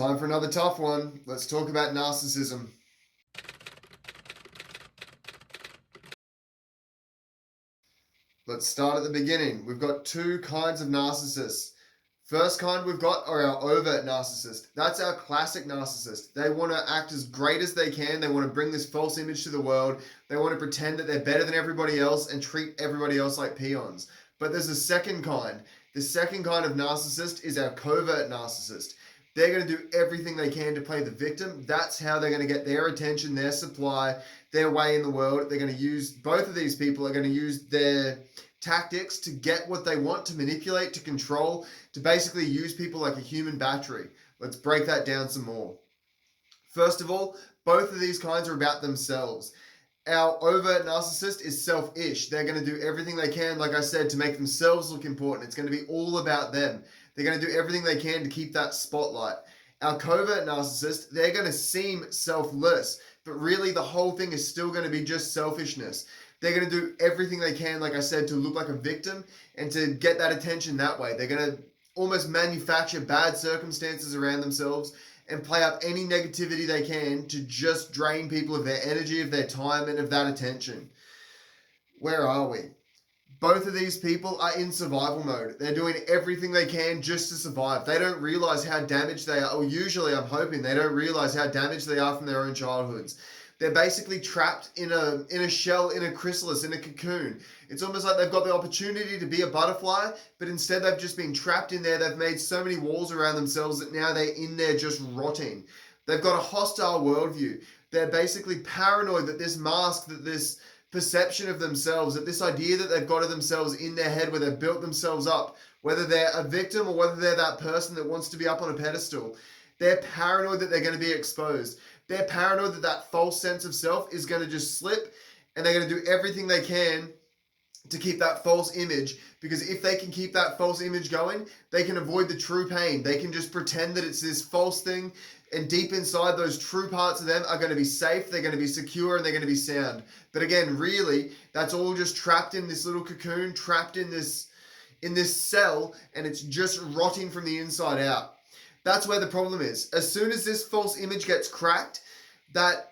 Time for another tough one. Let's talk about narcissism. Let's start at the beginning. We've got two kinds of narcissists. First kind we've got are our overt narcissist. That's our classic narcissist. They want to act as great as they can. They want to bring this false image to the world. They want to pretend that they're better than everybody else and treat everybody else like peons. But there's a second kind. The second kind of narcissist is our covert narcissist. They're going to do everything they can to play the victim. That's how they're going to get their attention, their supply, their way in the world. They're going to use, both of these people are going to use their tactics to get what they want, to manipulate, to control, to basically use people like a human battery. Let's break that down some more. First of all, both of these kinds are about themselves. Our overt narcissist is selfish. They're going to do everything they can, like I said, to make themselves look important. It's going to be all about them. They're going to do everything they can to keep that spotlight. Our covert narcissist, they're going to seem selfless, but really the whole thing is still going to be just selfishness. They're going to do everything they can, like I said, to look like a victim and to get that attention that way. They're going to almost manufacture bad circumstances around themselves and play up any negativity they can to just drain people of their energy, of their time, and of that attention. Where are we? Both of these people are in survival mode. They're doing everything they can just to survive. They don't realize how damaged they are, or usually I'm hoping they don't realize how damaged they are from their own childhoods. They're basically trapped in a shell, in a chrysalis, in a cocoon. It's almost like they've got the opportunity to be a butterfly, but instead they've just been trapped in there. They've made so many walls around themselves that now they're in there just rotting. They've got a hostile worldview. They're basically paranoid that this mask, that this perception of themselves, that this idea that they've got of themselves in their head where they've built themselves up, whether they're a victim or whether they're that person that wants to be up on a pedestal, they're paranoid that they're going to be exposed. They're paranoid that that false sense of self is going to just slip, and they're going to do everything they can to keep that false image, because if they can keep that false image going, they can avoid the true pain. They can just pretend that it's this false thing, and deep inside, those true parts of them are going to be safe, they're going to be secure, and they're going to be sound. But again, really, that's all just trapped in this little cocoon, trapped in this cell, and it's just rotting from the inside out. That's where the problem is. As soon as this false image gets cracked, that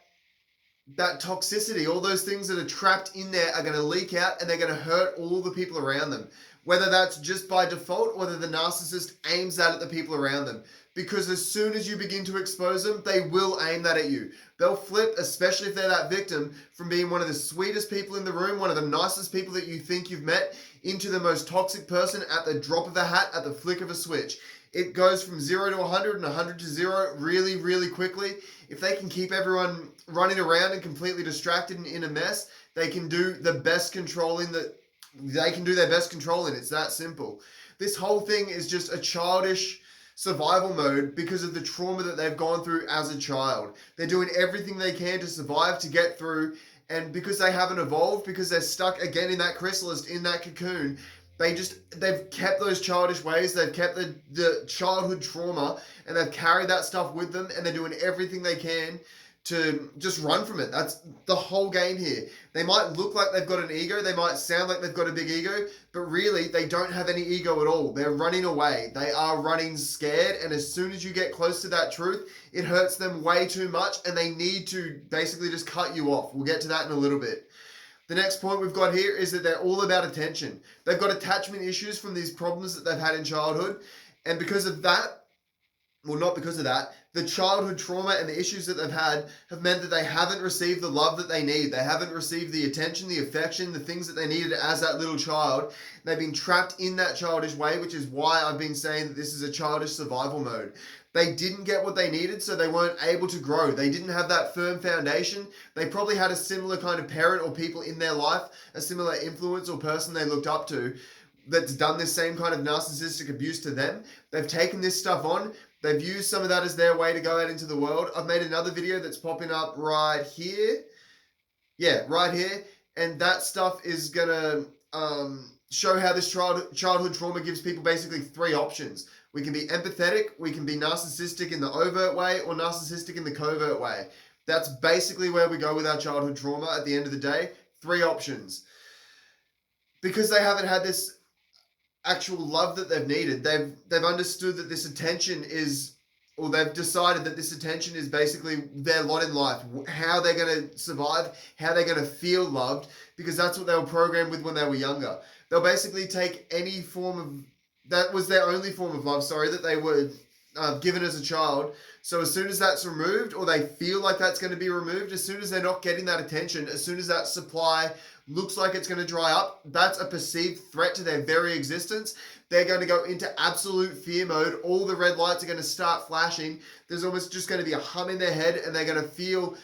toxicity, all those things that are trapped in there are going to leak out, and they're going to hurt all the people around them. Whether that's just by default or whether the narcissist aims that at the people around them. Because as soon as you begin to expose them, they will aim that at you. They'll flip, especially if they're that victim, from being one of the sweetest people in the room, one of the nicest people that you think you've met, into the most toxic person at the drop of a hat, at the flick of a switch. It goes from 0 to 100 and 100 to 0 really, really quickly. If they can keep everyone running around and completely distracted and in a mess, they can do the best controlling that they can do their best controlling. It's that simple. This whole thing is just a childish survival mode because of the trauma that they've gone through as a child. They're doing everything they can to survive, to get through, and because they haven't evolved, because they're stuck again in that chrysalis, in that cocoon, they've kept those childish ways, they've kept the childhood trauma, and they've carried that stuff with them, and they're doing everything they can to just run from it. That's the whole game here. They might look like they've got an ego, they might sound like they've got a big ego, but really they don't have any ego at all. They're running away. They are running scared, and as soon as you get close to that truth, it hurts them way too much, and they need to basically just cut you off. We'll get to that in a little bit. The next point we've got here is that they're all about attention. They've got attachment issues from these problems that they've had in childhood, and because of that, well, not because of that, the childhood trauma and the issues that they've had have meant that they haven't received the love that they need. They haven't received the attention, the affection, the things that they needed as that little child. They've been trapped in that childish way, which is why I've been saying that this is a childish survival mode. They didn't get what they needed, so they weren't able to grow. They didn't have that firm foundation. They probably had a similar kind of parent or people in their life, a similar influence or person they looked up to that's done this same kind of narcissistic abuse to them. They've taken this stuff on. They've used some of that as their way to go out into the world. I've made another video that's popping up right here. Yeah, right here. And that stuff is going to show how this childhood trauma gives people basically three options. We can be empathetic, we can be narcissistic in the overt way, or narcissistic in the covert way. That's basically where we go with our childhood trauma at the end of the day. Three options. Because they haven't had this actual love that they've needed, they've understood that this attention is or they've decided that this attention is basically their lot in life, how they're going to survive, how they're going to feel loved, because that's what they were programmed with when they were younger. They'll basically take any form of, that was their only form of love, sorry, that they were given as a child. So as soon as that's removed, or they feel like that's going to be removed, as soon as they're not getting that attention, as soon as that supply looks like it's going to dry up, that's a perceived threat to their very existence. They're going to go into absolute fear mode. All the red lights are going to start flashing. There's almost just going to be a hum in their head, and they're going to feel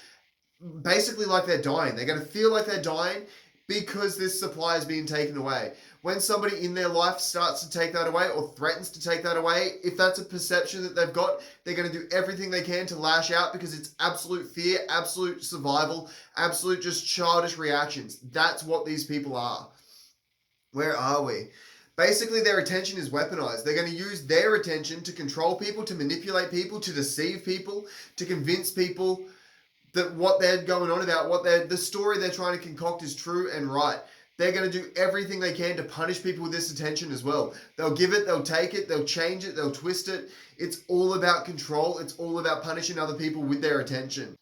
basically like they're dying. They're going to feel like they're dying because this supply is being taken away. When somebody in their life starts to take that away or threatens to take that away, if that's a perception that they've got, they're going to do everything they can to lash out, because it's absolute fear, absolute survival, absolute just childish reactions. That's what these people are. Where are we? Basically, their attention is weaponized. They're going to use their attention to control people, to manipulate people, to deceive people, to convince people that what they're going on about, the story they're trying to concoct is true and right. They're going to do everything they can to punish people with this attention as well. They'll give it, they'll take it, they'll change it, they'll twist it. It's all about control. It's all about punishing other people with their attention.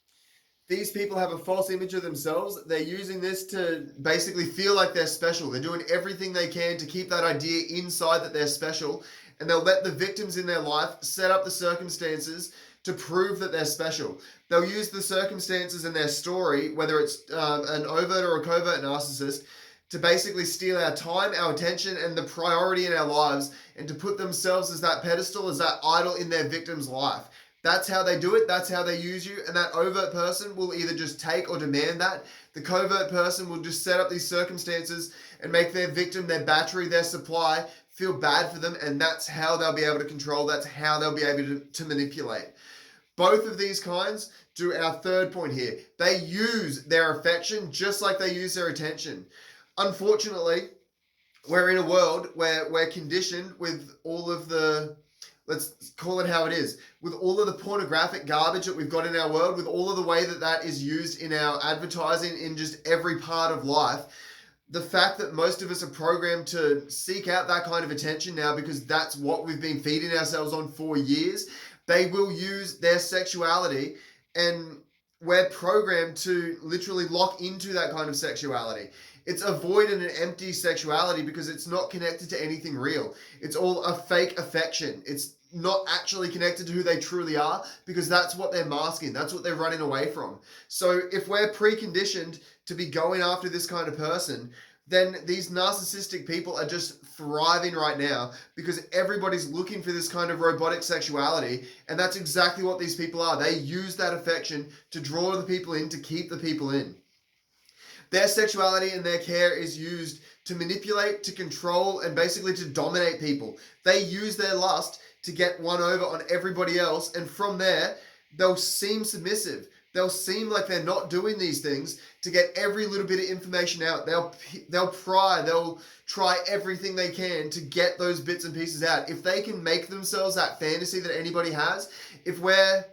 These people have a false image of themselves. They're using this to basically feel like they're special. They're doing everything they can to keep that idea inside that they're special. And they'll let the victims in their life set up the circumstances to prove that they're special. They'll use the circumstances in their story, whether it's an overt or a covert narcissist, to basically steal our time, our attention, and the priority in our lives, and to put themselves as that pedestal, as that idol in their victim's life. That's how they do it. That's how they use you. And that overt person will either just take or demand that. The covert person will just set up these circumstances and make their victim, their battery, their supply feel bad for them. And that's how they'll be able to control. That's how they'll be able to manipulate. Both of these kinds do our third point here. They use their affection just like they use their attention. Unfortunately, we're in a world where we're conditioned with all of the, let's call it how it is, with all of the pornographic garbage that we've got in our world, with all of the way that that is used in our advertising, in just every part of life. The fact that most of us are programmed to seek out that kind of attention now because that's what we've been feeding ourselves on for years. They will use their sexuality, and we're programmed to literally lock into that kind of sexuality. It's a void and an empty sexuality because it's not connected to anything real. It's all a fake affection. It's not actually connected to who they truly are, because that's what they're masking. That's what they're running away from. So if we're preconditioned to be going after this kind of person, then these narcissistic people are just thriving right now because everybody's looking for this kind of robotic sexuality. And that's exactly what these people are. They use that affection to draw the people in, to keep the people in. Their sexuality and their care is used to manipulate, to control, and basically to dominate people. They use their lust to get one over on everybody else, and from there, they'll seem submissive. They'll seem like they're not doing these things to get every little bit of information out. They'll pry, they'll try everything they can to get those bits and pieces out. If they can make themselves that fantasy that anybody has, if we're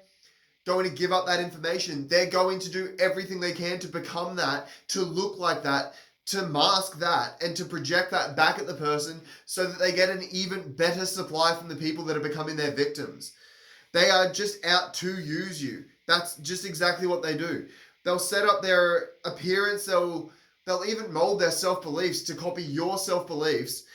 going to give up that information, they're going to do everything they can to become that, to look like that, to mask that, and to project that back at the person so that they get an even better supply from the people that are becoming their victims. They are just out to use you. That's just exactly what they do. They'll set up their appearance, they'll even mold their self-beliefs to copy your self-beliefs,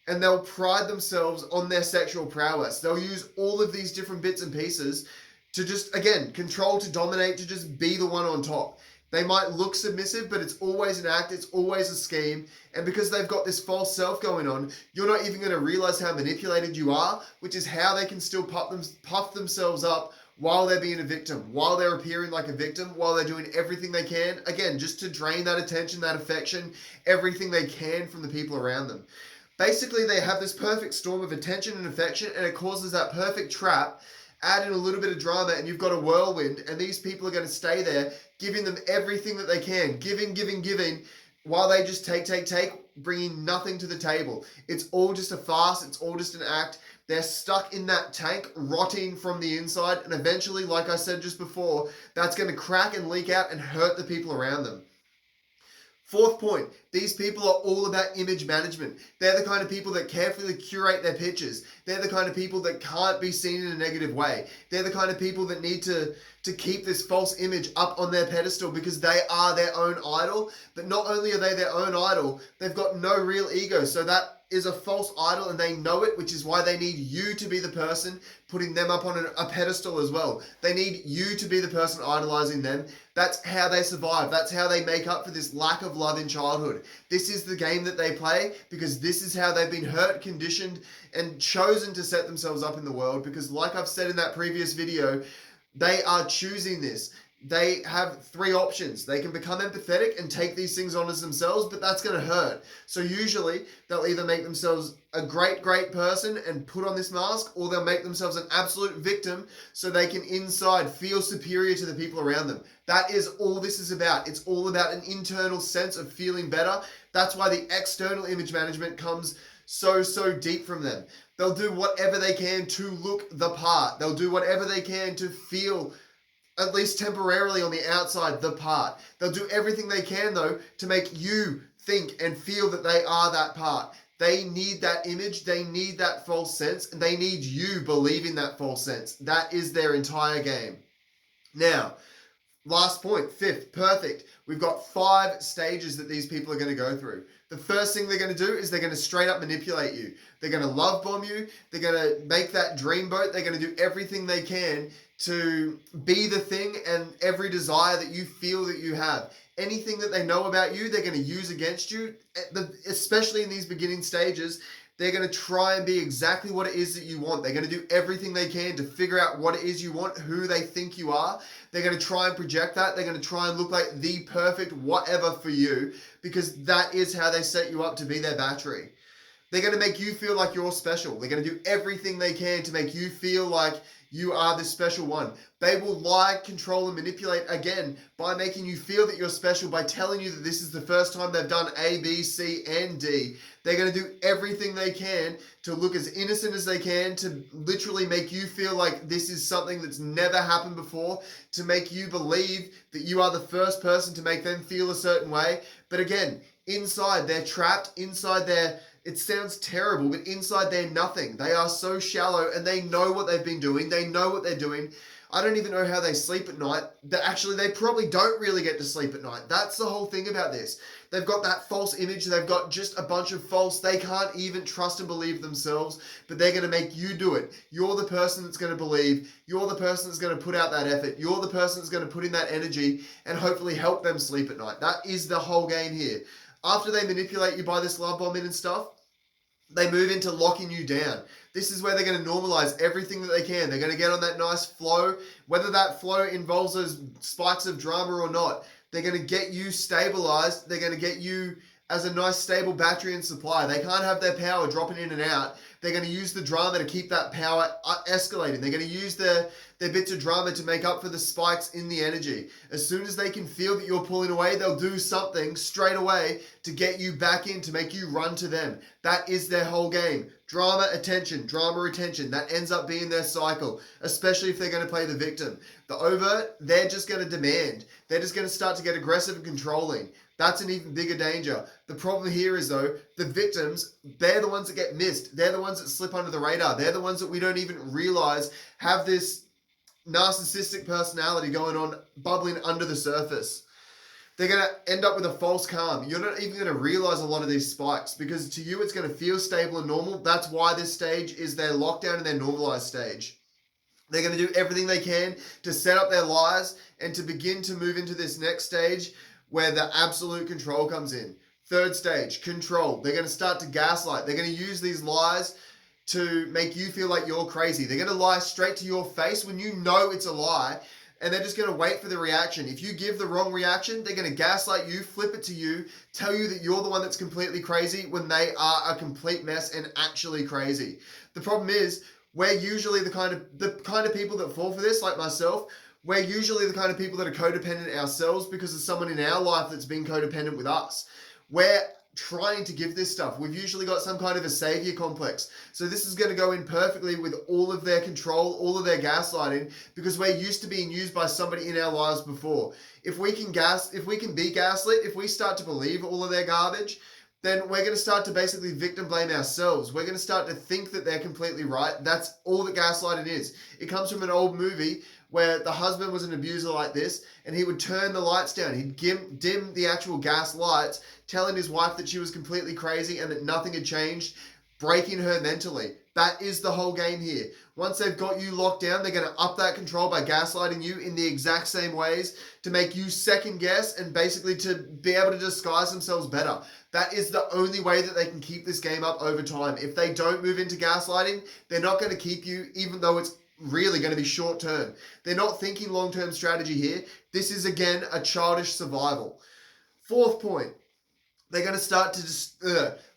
and they'll pride themselves on their sexual prowess. They'll use all of these different bits and pieces to just, again, control, to dominate, to just be the one on top. They might look submissive, but it's always an act, it's always a scheme. And because they've got this false self going on, you're not even going to realize how manipulated you are, which is how they can still puff themselves up while they're being a victim, while they're appearing like a victim, while they're doing everything they can, again, just to drain that attention, that affection, everything they can from the people around them. Basically, they have this perfect storm of attention and affection, and it causes that perfect trap. Add in a little bit of drama and you've got a whirlwind, and these people are going to stay there giving them everything that they can, giving, while they just take, bringing nothing to the table. It's all just a farce. It's all just an act. They're stuck in that tank, rotting from the inside, and eventually, like I said just before, that's going to crack and leak out and hurt the people around them. Fourth point, these people are all about image management. They're the kind of people that carefully curate their pictures. They're the kind of people that can't be seen in a negative way. They're the kind of people that need to keep this false image up on their pedestal because they are their own idol. But not only are they their own idol, they've got no real ego. So that is a false idol and they know it, which is why they need you to be the person putting them up on a pedestal as well. They need you to be the person idolizing them. That's how they survive. That's how they make up for this lack of love in childhood. This is the game that they play because this is how they've been hurt, conditioned, and chosen to set themselves up in the world. Because like I've said in that previous video, they are choosing this. They have three options. They can become empathetic and take these things on as themselves, but that's going to hurt. So usually they'll either make themselves a great person and put on this mask, or they'll make themselves an absolute victim so they can inside feel superior to the people around them. That is all this is about. It's all about an internal sense of feeling better. That's why the external image management comes so deep from them. They'll do whatever they can to look the part. They'll do whatever they can to feel, at least temporarily on the outside, the part. They'll do everything they can, though, to make you think and feel that they are that part. They need that image, they need that false sense, and they need you believing that false sense. That is their entire game. Now, last point, fifth, perfect. We've got 5 stages that these people are going to go through. The first thing they're going to do is they're going to straight up manipulate you. They're going to love bomb you. They're going to make that dream boat. They're going to do everything they can to be the thing and every desire that you feel that you have. Anything that they know about you, they're going to use against you, especially in these beginning stages. They're going to try and be exactly what it is that you want. They're going to do everything they can to figure out what it is you want, who they think you are. They're going to try and project that. They're going to try and look like the perfect whatever for you, because that is how they set you up to be their battery. They're going to make you feel like you're special. They're going to do everything they can to make you feel like you are the special one. They will lie, control, and manipulate again by making you feel that you're special, by telling you that this is the first time they've done A, B, C, and D. They're going to do everything they can to look as innocent as they can, to literally make you feel like this is something that's never happened before, to make you believe that you are the first person to make them feel a certain way. But again, inside they're trapped, inside they're, it sounds terrible, but inside they're nothing. They are so shallow and they know what they've been doing. They know what they're doing. I don't even know how they sleep at night. Actually, they probably don't really get to sleep at night. That's the whole thing about this. They've got that false image. They've got just a bunch of false. They can't even trust and believe themselves, but they're going to make you do it. You're the person that's going to believe. You're the person that's going to put out that effort. You're the person that's going to put in that energy and hopefully help them sleep at night. That is the whole game here. After they manipulate you by this love bombing and stuff, they move into locking you down. This is where they're going to normalize everything that they can. They're going to get on that nice flow, whether that flow involves those spikes of drama or not. They're going to get you stabilized. They're going to get you as a nice stable battery and supply. They can't have their power dropping in and out. They're going to use the drama to keep that power escalating. They're going to use their bits of drama to make up for the spikes in the energy. As soon as they can feel that you're pulling away, they'll do something straight away to get you back in, to make you run to them. That is their whole game. Drama, attention, drama, retention. That ends up being their cycle, especially if they're going to play the victim. The overt, they're just going to demand. They're just going to start to get aggressive and controlling. That's an even bigger danger. The problem here is, though, the victims, they're the ones that get missed. They're the ones that slip under the radar. They're the ones that we don't even realize have this narcissistic personality going on, bubbling under the surface. They're going to end up with a false calm. You're not even going to realize a lot of these spikes, because to you it's going to feel stable and normal. That's why this stage is their lockdown and their normalized stage. They're going to do everything they can to set up their lies and to begin to move into this next stage where the absolute control comes in. Third stage, control. They're going to start to gaslight. They're going to use these lies to make you feel like you're crazy. They're going to lie straight to your face when you know it's a lie, and they're just going to wait for the reaction. If you give the wrong reaction, they're going to gaslight you, flip it to you, tell you that you're the one that's completely crazy when they are a complete mess and actually crazy. The problem is, we're usually the kind of people that fall for this, like myself. We're usually the kind of people that are codependent ourselves because of someone in our life that's been codependent with us. We're trying to give this stuff. We've usually got some kind of a savior complex. So this is going to go in perfectly with all of their control, all of their gaslighting, because we're used to being used by somebody in our lives before. If we can be gaslit, if we start to believe all of their garbage, then we're going to start to basically victim blame ourselves. We're going to start to think that they're completely right. That's all that gaslighting is. It comes from an old movie where the husband was an abuser like this, and he would turn the lights down. He'd dim the actual gas lights, telling his wife that she was completely crazy and that nothing had changed, breaking her mentally. That is the whole game here. Once they've got you locked down, they're going to up that control by gaslighting you in the exact same ways to make you second guess and basically to be able to disguise themselves better. That is the only way that they can keep this game up over time. If they don't move into gaslighting, they're not going to keep you, even though it's really going to be short term. They're not thinking long-term strategy here. This is, again, a childish survival. Fourth point, they're going to start to just...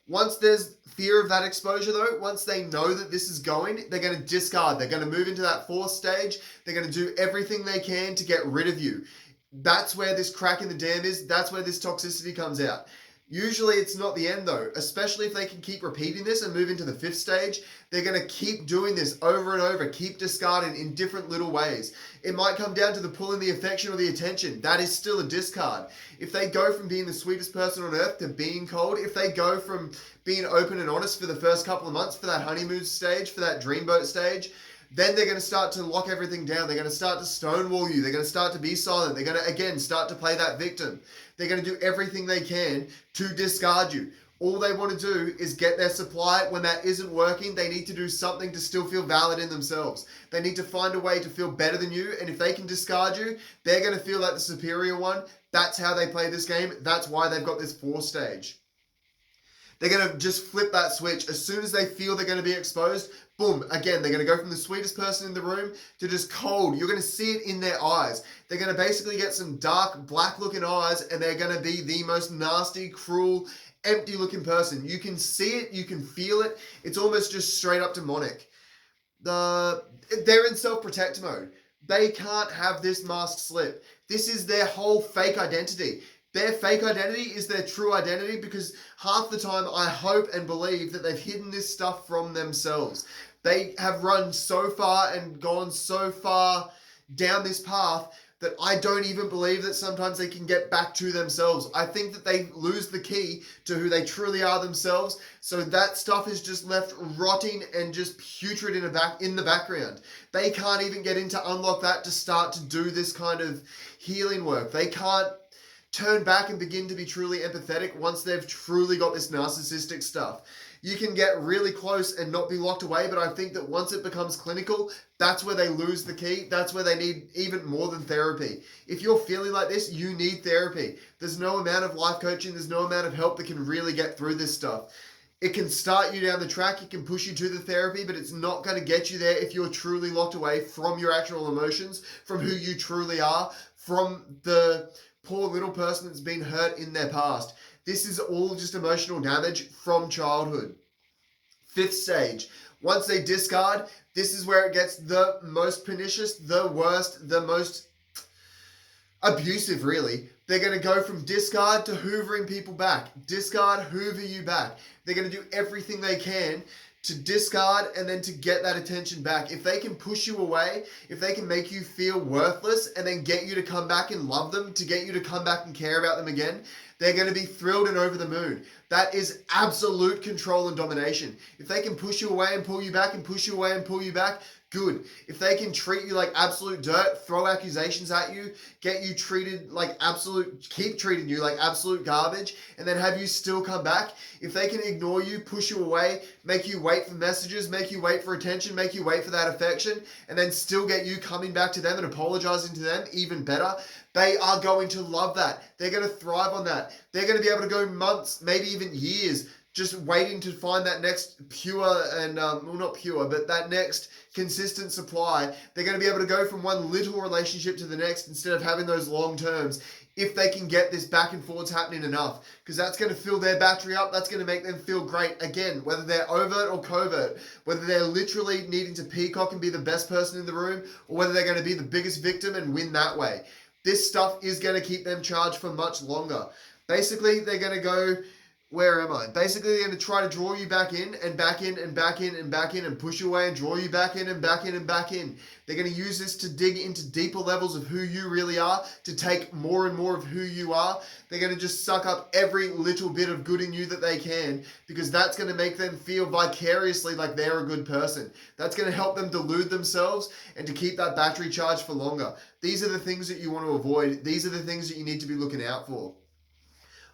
Once there's fear of that exposure though, once they know that this is going, they're going to discard. They're going to move into that fourth stage. They're going to do everything they can to get rid of you. That's where this crack in the dam is. That's where this toxicity comes out. Usually it's not the end though, especially if they can keep repeating this and move into the fifth stage. They're going to keep doing this over and over, keep discarding in different little ways. It might come down to the pulling the affection or the attention. That is still a discard. If they go from being the sweetest person on earth to being cold, if they go from being open and honest for the first couple of months, for that honeymoon stage, for that dreamboat stage, then they're going to start to lock everything down. They're going to start to stonewall you. They're going to start to be silent. They're going to, again, start to play that victim. They're going to do everything they can to discard you. All they want to do is get their supply. When that isn't working, they need to do something to still feel valid in themselves. They need to find a way to feel better than you. And if they can discard you, they're going to feel like the superior one. That's how they play this game. That's why they've got this fourth stage. They're going to just flip that switch. As soon as they feel they're going to be exposed, boom, again, they're going to go from the sweetest person in the room to just cold. You're going to see it in their eyes. They're going to basically get some dark, black-looking eyes, and they're going to be the most nasty, cruel, empty-looking person. You can see it. You can feel it. It's almost just straight up demonic. They're in self-protect mode. They can't have this mask slip. This is their whole fake identity. Their fake identity is their true identity, because half the time I hope and believe that they've hidden this stuff from themselves. They have run so far and gone so far down this path that I don't even believe that sometimes they can get back to themselves. I think that they lose the key to who they truly are themselves. So that stuff is just left rotting and just putrid in the background. They can't even get in to unlock that to start to do this kind of healing work. They can't turn back and begin to be truly empathetic once they've truly got this narcissistic stuff. You can get really close and not be locked away, but I think that once it becomes clinical, that's where they lose the key. That's where they need even more than therapy. If you're feeling like this, you need therapy. There's no amount of life coaching, there's no amount of help that can really get through this stuff. It can start you down the track, it can push you to the therapy, but it's not going to get you there if you're truly locked away from your actual emotions, from who you truly are, from the poor little person that's been hurt in their past. This is all just emotional damage from childhood. Fifth stage. Once they discard, this is where it gets the most pernicious, the worst, the most abusive, really. They're going to go from discard to hoovering people back. Discard, hoover you back. They're going to do everything they can to discard and then to get that attention back. If they can push you away, if they can make you feel worthless and then get you to come back and love them, to get you to come back and care about them again, they're going to be thrilled and over the moon. That is absolute control and domination. If they can push you away and pull you back and push you away and pull you back, good. If they can treat you like absolute dirt, throw accusations at you, get you treated like keep treating you like absolute garbage, and then have you still come back, if they can ignore you, push you away, make you wait for messages, make you wait for attention, make you wait for that affection, and then still get you coming back to them and apologizing to them, even better, they are going to love that. They're going to thrive on that. They're going to be able to go months, maybe even years, just waiting to find that next pure and, well, not pure, but that next consistent supply. They're going to be able to go from one little relationship to the next instead of having those long terms, if they can get this back and forwards happening enough, because that's going to fill their battery up. That's going to make them feel great again, whether they're overt or covert, whether they're literally needing to peacock and be the best person in the room, or whether they're going to be the biggest victim and win that way. This stuff is going to keep them charged for much longer. Basically, they're going to go where am I? Basically, they're going to try to draw you back in and back in and back in and back in and push you away and draw you back in and back in and back in. They're going to use this to dig into deeper levels of who you really are, to take more and more of who you are. They're going to just suck up every little bit of good in you that they can, because that's going to make them feel vicariously like they're a good person. That's going to help them delude themselves and to keep that battery charged for longer. These are the things that you want to avoid. These are the things that you need to be looking out for.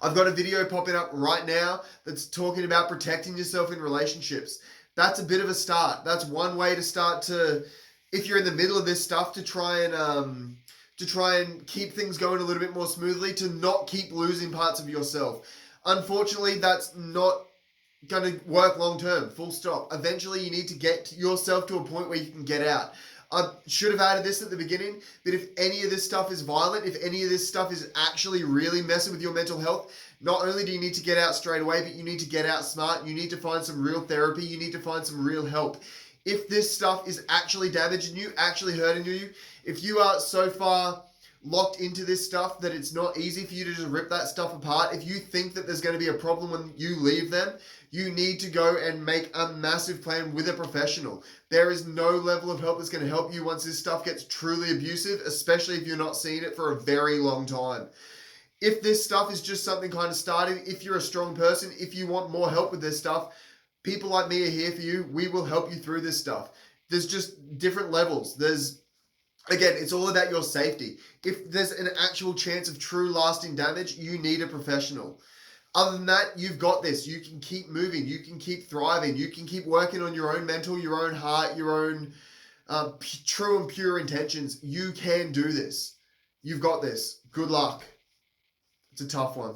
I've got a video popping up right now that's talking about protecting yourself in relationships. That's a bit of a start. That's one way to start to, if you're in the middle of this stuff, to try and keep things going a little bit more smoothly, to not keep losing parts of yourself. Unfortunately, that's not going to work long term, full stop. Eventually, you need to get yourself to a point where you can get out. I should have added this at the beginning, that if any of this stuff is violent, if any of this stuff is actually really messing with your mental health, not only do you need to get out straight away, but you need to get out smart. You need to find some real therapy. You need to find some real help. If this stuff is actually damaging you, actually hurting you, if you are so far locked into this stuff that it's not easy for you to just rip that stuff apart, if you think that there's going to be a problem when you leave them, you need to go and make a massive plan with a professional. There is no level of help that's going to help you once this stuff gets truly abusive, especially if you're not seeing it for a very long time. If this stuff is just something kind of starting, if you're a strong person, if you want more help with this stuff, people like me are here for you. We will help you through this stuff. There's just different levels. Again, it's all about your safety. If there's an actual chance of true lasting damage, you need a professional. Other than that, you've got this. You can keep moving. You can keep thriving. You can keep working on your own mental, your own heart, your own true and pure intentions. You can do this. You've got this. Good luck. It's a tough one.